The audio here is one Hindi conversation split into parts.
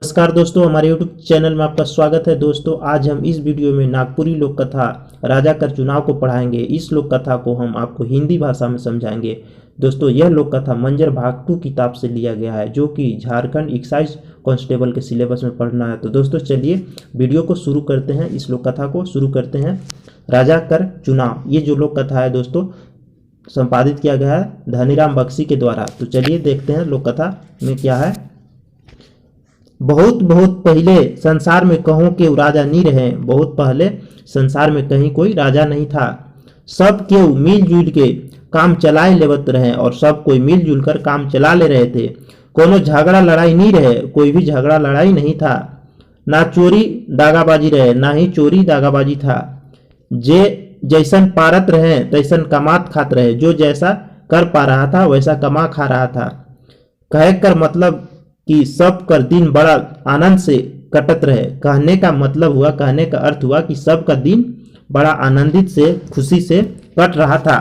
नमस्कार दोस्तों, हमारे YouTube चैनल में आपका स्वागत है। दोस्तों, आज हम इस वीडियो में नागपुरी लोक कथा राजा कर चुनाव को पढ़ाएंगे। इस लोक कथा को हम आपको हिंदी भाषा में समझाएंगे। दोस्तों, यह लोक कथा मंजर भाग 2 किताब से लिया गया है, जो कि झारखंड एक्साइज कांस्टेबल के सिलेबस में पढ़ना है। तो दोस्तों, चलिए वीडियो को शुरू करते हैं। इस लोक कथा को शुरू करते हैं। राजा कर चुनाव, ये जो लोक कथा है दोस्तों, संपादित किया गया है धनीराम बख्शी के द्वारा। तो चलिए देखते हैं लोक कथा में क्या है। बहुत बहुत पहले संसार में कहूँ के राजा नहीं रहे। बहुत पहले संसार में कहीं कोई राजा नहीं था। सब केहू मिलजुल के काम चलाए लेवत रहे और सब कोई मिलजुल कर काम चला ले रहे थे। कोनो झगड़ा लड़ाई नहीं रहे, कोई भी झगड़ा लड़ाई नहीं था। ना चोरी दागाबाजी रहे, ना ही चोरी दागाबाजी था। जे जैसन पारत रहे तैसन कमात खात रहे। जो जैसा कर पा रहा था वैसा कमा खा रहा था। कहे कर मतलब कि सब कर दिन बड़ा आनंद से कटत रहे। कहने का मतलब हुआ, कहने का अर्थ हुआ कि सब का दिन बड़ा आनंदित से, खुशी से कट रहा था।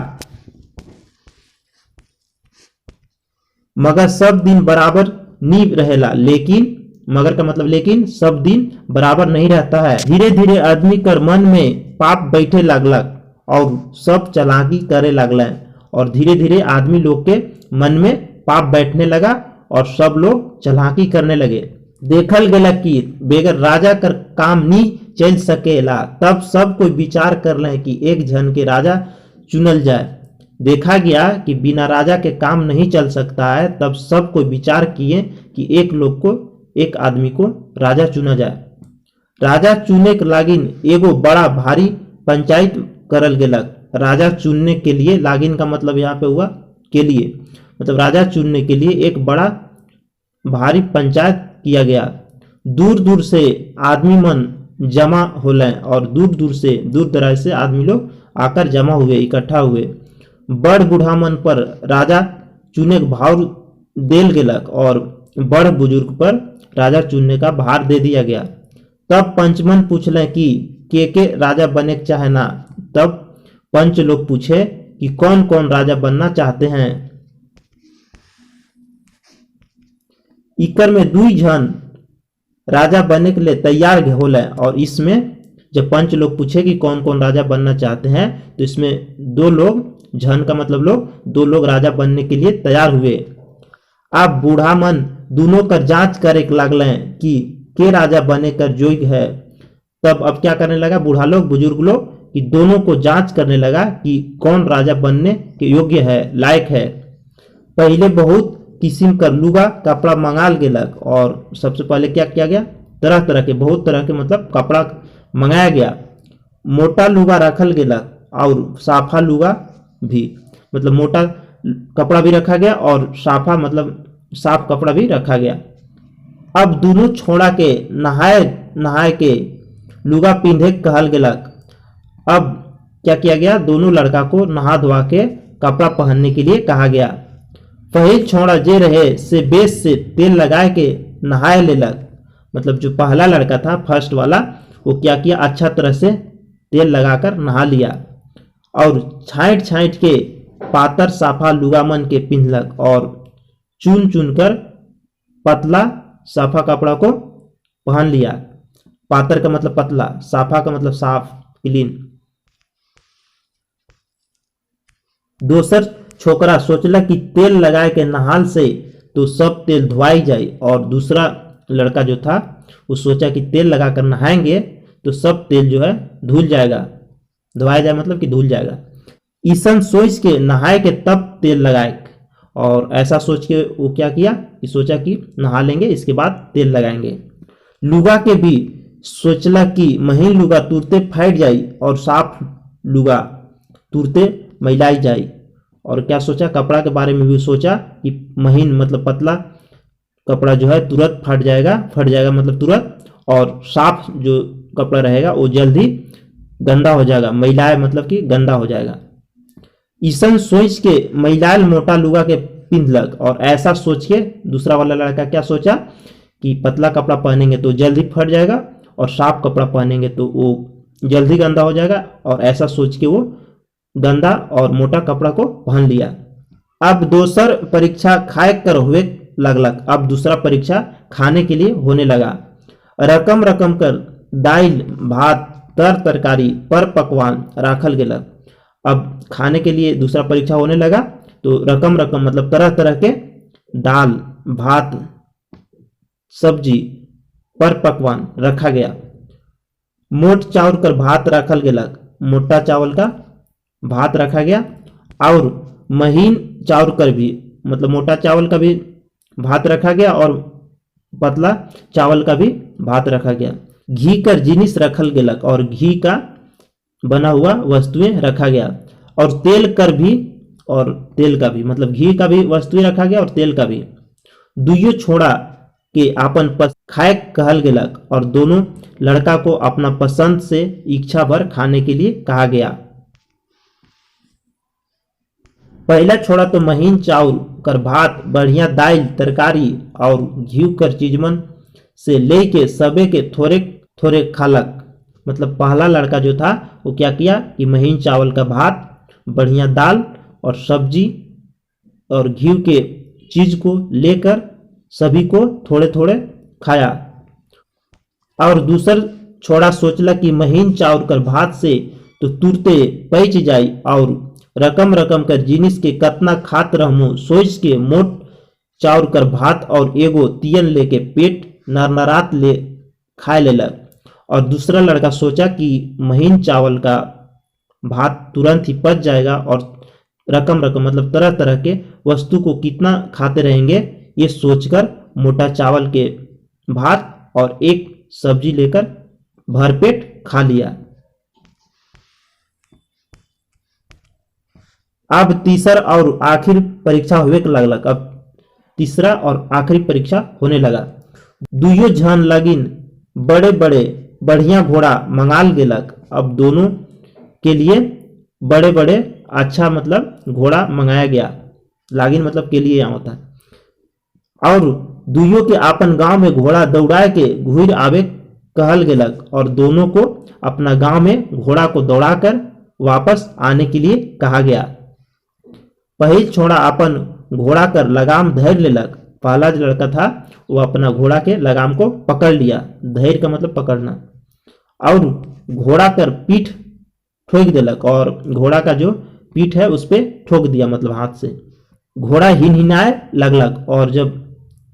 मगर सब दिन बराबर नहीं रहेला। लेकिन मगर का मतलब लेकिन सब दिन बराबर नहीं रहता है। धीरे धीरे आदमी कर मन में पाप बैठे लगलक और सब चालाकी करे लगल। और धीरे धीरे आदमी लोग के मन में पाप बैठने लगा और सब लोग चालाकी करने लगे। देखल गया कि बेगर राजा कर काम नहीं चल सकेला। तब सब कोई विचार कर ले कि एक जन के राजा चुनल जाए। देखा गया कि बिना राजा के काम नहीं चल सकता है। तब सब कोई विचार किए कि एक आदमी को राजा चुना जाए। राजा चुने के लागिन एगो बड़ा भारी पंचायत करल गेलक। राजा चुनने के लिए, लागिन का मतलब यहाँ पे हुआ के लिए, मतलब राजा चुनने के लिए एक बड़ा भारी पंचायत किया गया। दूर दूर से आदमी मन जमा होले और दूर दूर से, दूर दराज से आदमी लोग आकर जमा हुए, इकट्ठा हुए। बड़ बूढ़ा मन पर राजा चुने का भार देल गेलक और बड़ बुजुर्ग पर राजा चुनने का भार दे दिया गया। तब पंचमन पूछले कि के राजा बने चाहे ना। तब पंच लोग पूछे कि कौन कौन राजा बनना चाहते हैं। इकर में 2 जन राजा बनने के लिए तैयार होले। और इसमें जब पंच लोग पूछे कि कौन कौन राजा बनना चाहते हैं, तो इसमें 2 लोग, जन का मतलब लोग, 2 लोग राजा बनने के लिए तैयार हुए। अब बूढ़ा मन दोनों का जांच करे लगले कि के राजा बने कर योग्य है। तब अब क्या करने लगा बूढ़ा लोग, बुजुर्ग लोग, कि दोनों को जांच करने लगा कि कौन राजा बनने के योग्य है, लायक है। पहले बहुत किस्म का लुगा कपड़ा मंगाल गेलक। और सबसे पहले क्या किया गया, तरह तरह के, बहुत तरह के मतलब कपड़ा मंगाया गया। मोटा लुगा रखल गेलक और साफा लुगा भी, मतलब मोटा कपड़ा भी रखा गया और साफा मतलब साफ कपड़ा भी रखा गया। अब दोनों छोड़ा के नहाए के लुगा पिंधे कहल गेलक। अब क्या किया गया, दोनों लड़का को नहा धोवा के कपड़ा पहनने के लिए कहा गया। पहिल छोड़ा जे रहे से बेस से तेल लगाए के नहाए लेलक। मतलब जो पहला लड़का था, फर्स्ट वाला, वो क्या किया, अच्छा तरह से तेल लगाकर नहा लिया और छाँट छाँट के पातर साफा लुगामन के पिंधलक और चुन चुन कर पतला साफा कपड़ा को पहन लिया। पातर का मतलब पतला, साफा का मतलब साफ, क्लीन। दोसर छोकरा सोचला कि तेल लगाए के नहाल से तो सब तेल धुआई जाए। और दूसरा लड़का जो था वो सोचा कि तेल लगाकर नहाएंगे तो सब तेल जो है धुल जाएगा। धुआया जाए मतलब कि धुल जाएगा। ईसन सोच के नहाए के तब तेल लगाए। और ऐसा सोच के वो क्या किया कि सोचा कि नहा लेंगे, इसके बाद तेल लगाएंगे। लुगा के भी सोचला कि महीन लुगा तुरते फट जाई और साफ लुगा तुरते मैलाई जाई। और क्या सोचा, कपड़ा के बारे में भी सोचा कि महीन मतलब पतला कपड़ा जो है तुरंत फट जाएगा मतलब तुरंत, और साफ जो कपड़ा रहेगा वो जल्दी गंदा हो जाएगा। मैलाए मतलब कि गंदा हो जाएगा। ईसन सोच के मैलाल मोटा लुगा के पिंधलक। और ऐसा सोच के दूसरा वाला लड़का क्या सोचा कि पतला कपड़ा पहनेंगे तो जल्दी फट जाएगा और साफ कपड़ा पहनेंगे तो वो जल्दी गंदा हो जाएगा। और ऐसा सोच के वो गंदा और मोटा कपड़ा को पहन लिया। अब दोसर परीक्षा खाए कर हुए लगलक। अब दूसरा परीक्षा खाने के लिए होने लगा। रकम रकम कर दाइल भात तर तरकारी पर पकवान राखल गेलक। अब खाने के लिए दूसरा परीक्षा होने लगा, तो रकम रकम मतलब तरह तरह के दाल भात सब्जी पर पकवान रखा गया। मोट चावल कर भात रखल गेलक, मोटा चावल का भात रखा गया। और महीन चावल कर भी मतलब मोटा चावल का भी भात रखा गया और पतला चावल का भी भात रखा गया। घी कर जिनिस रखल गेलक और घी का बना हुआ वस्तुएं रखा गया। और तेल कर भी और तेल का भी मतलब घी का भी वस्तुएं रखा गया और तेल का भी। दुइयो छोड़ा के आपन खाए कहल गेलक और दोनों लड़का को अपना पसंद से इच्छा भर खाने के लिए कहा गया। पहला छोड़ा तो महीन चावल कर भात बढ़िया दाल तरकारी और घी कर चीजमन से ले के सबे के थोड़े थोड़े खालक। मतलब पहला लड़का जो था वो क्या किया कि महीन चावल का भात बढ़िया दाल और सब्जी और घी के चीज को लेकर सभी को थोड़े थोड़े खाया। और दूसर छोड़ा सोचला कि महीन चावल कर भात से तो तुरते पैच जाई और रकम रकम कर जिनिस के कतना खात रहमु सोच के मोट चाउर कर भात और एगो तियन लेके पेट नरनरात ले खाए लेलक। और दूसरा लड़का सोचा कि महीन चावल का भात तुरंत ही पच जाएगा और रकम रकम मतलब तरह तरह के वस्तु को कितना खाते रहेंगे, ये सोचकर मोटा चावल के भात और एक सब्जी लेकर भरपेट खा लिया। अब तीसरा और आखिरी परीक्षा हुए लगलक। अब तीसरा और आखिरी परीक्षा होने लगा। दुइयो झन लगिन बड़े बड़े बढ़िया घोड़ा मंगाल गेलक। अब दोनों के लिए बड़े बड़े अच्छा मतलब घोड़ा मंगाया गया। लागिन मतलब के लिए यहाँ होता है। और दुइयो के अपन गांव में घोड़ा दौड़ाए के घुर आवे कहल गेलक और दोनों को अपना गांव में घोड़ा को दौड़ाकर वापस आने के लिए कहा गया। पहिल छोड़ा अपन घोड़ा कर लगाम धैर्य लेलक। पहला जो लड़का था वो अपना घोड़ा के लगाम को पकड़ लिया। धैर्य का मतलब पकड़ना। और घोड़ा कर पीठ ठोक देलक और घोड़ा का जो पीठ है उस पर ठोक दिया मतलब हाथ से। घोड़ा हिनहिनाए लगलक और जब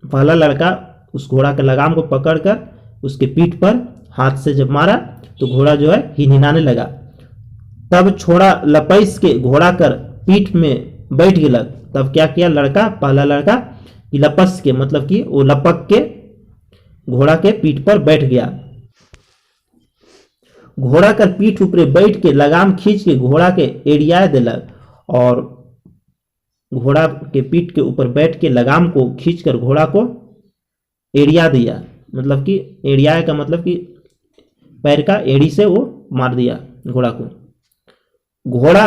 पहला लड़का उस घोड़ा के लगाम को पकड़कर उसके पीठ पर हाथ से जब मारा तो घोड़ा जो है हिनहिनाने लगा। तब छोड़ा लपैस के घोड़ा कर पीठ में बैठ गेलक। तब क्या किया लड़का पहला लड़का कि लपस के मतलब कि वो लपक के घोड़ा के पीठ पर बैठ गया। घोड़ा कर पीठ ऊपर बैठ के लगाम खींच के घोड़ा के एड़िया दिलक और घोड़ा के पीठ के ऊपर बैठ के लगाम को खींचकर घोड़ा को एड़िया दिया। मतलब कि एड़िया का मतलब कि पैर का एड़ी से वो मार दिया घोड़ा को। घोड़ा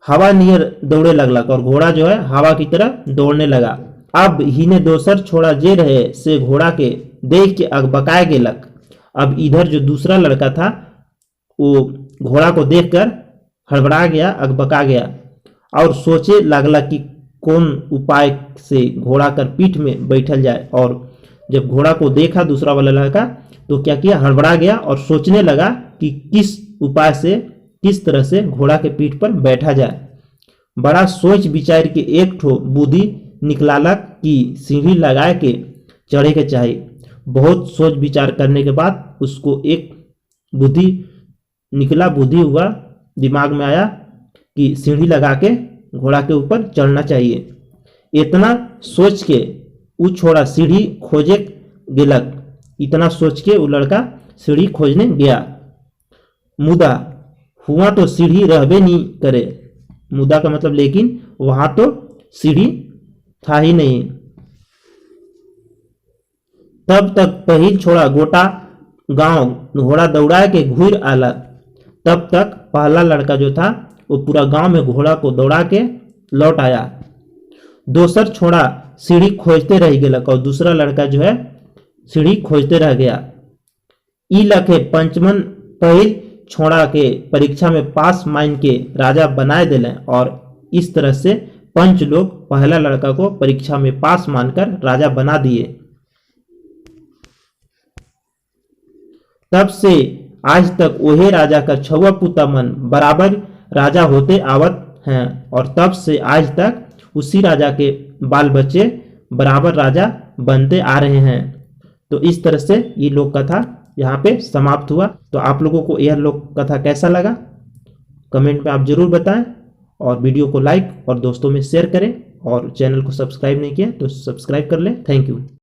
हवा नियर दौड़े लगलक और घोड़ा जो है हवा की तरह दौड़ने लगा। अब हिने दोसर छोड़ा जे रहे से घोड़ा के देख के अगबकाए गेलक। अब इधर जो दूसरा लड़का था वो घोड़ा को देखकर हड़बड़ा गया, अगबका गया और सोचे लगला कि कौन उपाय से घोड़ा कर पीठ में बैठल जाए। और जब घोड़ा को देखा दूसरा वाला लड़का तो क्या किया हड़बड़ा गया और सोचने लगा कि किस उपाय से किस तरह से घोड़ा के पीठ पर बैठा जाए। बड़ा सोच विचार के एक ठो बुद्धि निकलालक कि सीढ़ी लगाए के चढ़े के चाहिए। बहुत सोच विचार करने के बाद उसको एक बुद्धि निकला, बुद्धि हुआ दिमाग में आया कि सीढ़ी लगा के घोड़ा के ऊपर चढ़ना चाहिए। इतना सोच के वो छोड़ा सीढ़ी खोजे गेलक। इतना सोच के वो लड़का सीढ़ी खोजने गया। मुदा हुआ तो सीढ़ी रहबे नहीं करे। मुदा का मतलब लेकिन वहां तो सीढ़ी था ही नहीं। तब तक पहिल छोड़ा गोटा गांव घोड़ा दौड़ा के घूर आला। तब तक पहला लड़का जो था वो पूरा गांव में घोड़ा को दौड़ा के लौट आया। दोसर छोड़ा सीढ़ी खोजते रह गेलक और दूसरा लड़का जो है सीढ़ी खोजते रह गया। ई लखे पंचमन पहिल छोड़ा के परीक्षा में पास मान के राजा बनाए दिले और इस तरह से पंच लोग पहला लड़का को परीक्षा में पास मानकर राजा बना दिए। तब से आज तक ओहे राजा का छुआ पुता मन बराबर राजा होते आवत हैं, और तब से आज तक उसी राजा के बाल बच्चे बराबर राजा बनते आ रहे हैं। तो इस तरह से ये लोक कथा यहाँ पे समाप्त हुआ। तो आप लोगों को यह लोक कथा कैसा लगा कमेंट में आप जरूर बताएं, और वीडियो को लाइक और दोस्तों में शेयर करें, और चैनल को सब्सक्राइब नहीं किया तो सब्सक्राइब कर लें। Thank you.